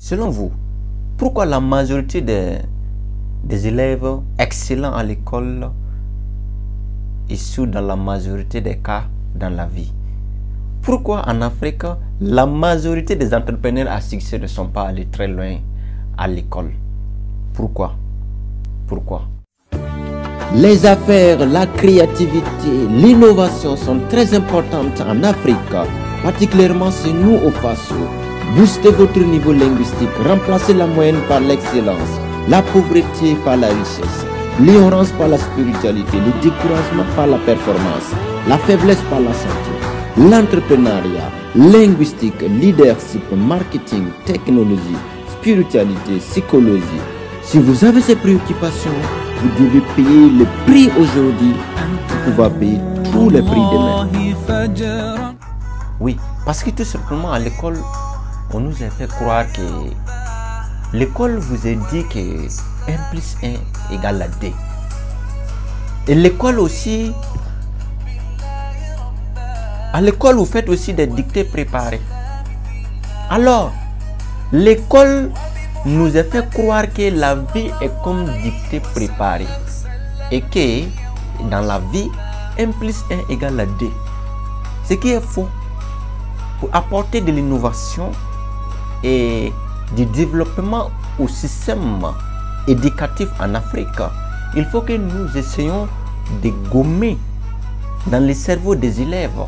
Selon vous, pourquoi la majorité des élèves excellents à l'école échouent dans la majorité des cas dans la vie? Pourquoi en Afrique, la majorité des entrepreneurs à succès ne sont pas allés très loin à l'école? Pourquoi? Les affaires, la créativité, l'innovation sont très importantes en Afrique, particulièrement chez nous au Faso. Boostez votre niveau linguistique, remplacez la moyenne par l'excellence, la pauvreté par la richesse, l'ignorance par la spiritualité, le découragement par la performance, la faiblesse par la santé, l'entrepreneuriat, linguistique, leadership, marketing, technologie, spiritualité, psychologie. Si vous avez ces préoccupations, vous devez payer le prix aujourd'hui pour pouvoir payer tous les prix demain. Oui, parce que tout simplement à l'école, on nous a fait croire que l'école vous a dit que 1 plus 1 égale à 2. Et l'école aussi, à l'école vous faites aussi des dictées préparées. Alors, l'école nous a fait croire que la vie est comme dictée préparée. Et que dans la vie, 1 plus 1 égale à 2. Ce qui est faux. Pour apporter de l'innovation et du développement au système éducatif en Afrique, il faut que nous essayions de gommer dans les cerveaux des élèves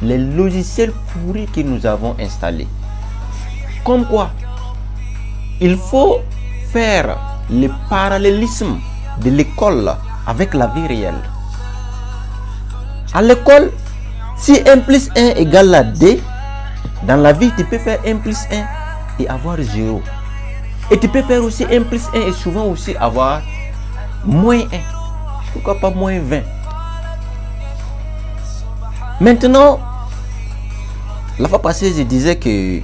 les logiciels pourris que nous avons installés. Comme quoi, il faut faire le parallélisme de l'école avec la vie réelle. À l'école, si 1 plus 1 égale à 2, dans la vie, tu peux faire 1 plus 1 et avoir 0. Et tu peux faire aussi 1 plus 1 et souvent aussi avoir moins 1. Pourquoi pas moins 20? Maintenant, la fois passée, je disais que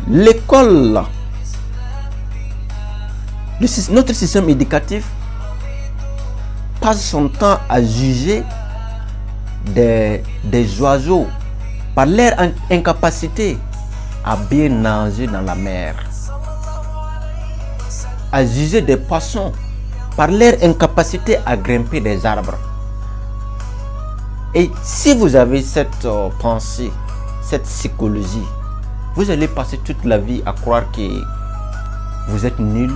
l'école, notre système éducatif passe son temps à juger des oiseaux par leur incapacité à bien nager dans la mer, à juger des poissons par leur incapacité à grimper des arbres. Et si vous avez cette pensée, cette psychologie, vous allez passer toute la vie à croire que vous êtes nul,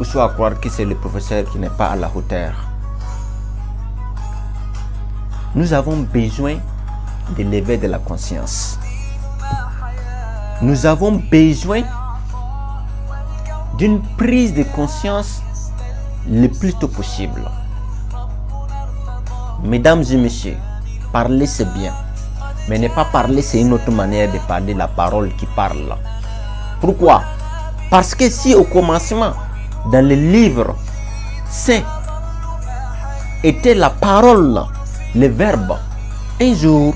ou soit à croire que c'est le professeur qui n'est pas à la hauteur. Nous avons besoin de l'éveil de la conscience. Nous avons besoin d'une prise de conscience le plus tôt possible. Mesdames et messieurs, parler c'est bien, mais ne pas parler c'est une autre manière de parler, la parole qui parle. Pourquoi? Parce que si au commencement, dans le livre saint, était la parole, le verbe, un jour,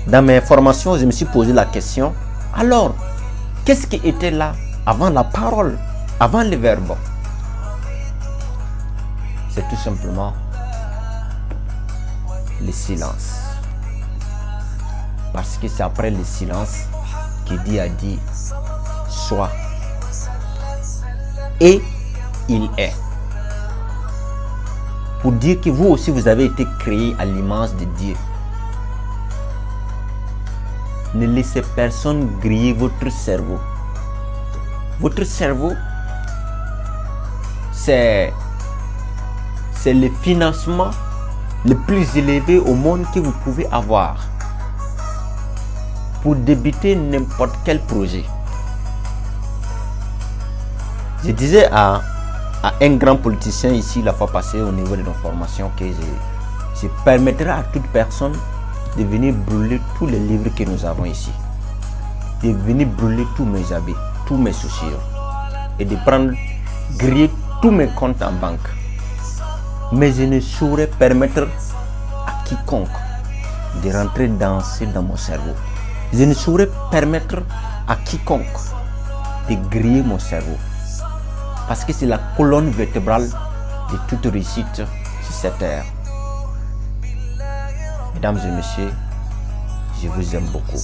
dans mes formations, je me suis posé la question, alors, qu'est-ce qui était là avant la parole, avant le verbe? C'est tout simplement le silence. Parce que c'est après le silence que Dieu a dit soit. Et il est. Pour dire que vous aussi vous avez été créé à l'image de Dieu. Ne laissez personne griller votre cerveau. Votre cerveau, c'est le financement le plus élevé au monde que vous pouvez avoir pour débuter n'importe quel projet. Je disais à un grand politicien ici la fois passée au niveau de nos formations que je permettrai à toute personne de venir brûler tous les livres que nous avons ici, de venir brûler tous mes habits, tous mes chaussures et de prendre, griller tous mes comptes en banque. Mais je ne saurais permettre à quiconque de rentrer danser dans mon cerveau. Je ne saurais permettre à quiconque de griller mon cerveau. Parce que c'est la colonne vertébrale de toute réussite sur cette terre. Mesdames et messieurs, je vous aime beaucoup.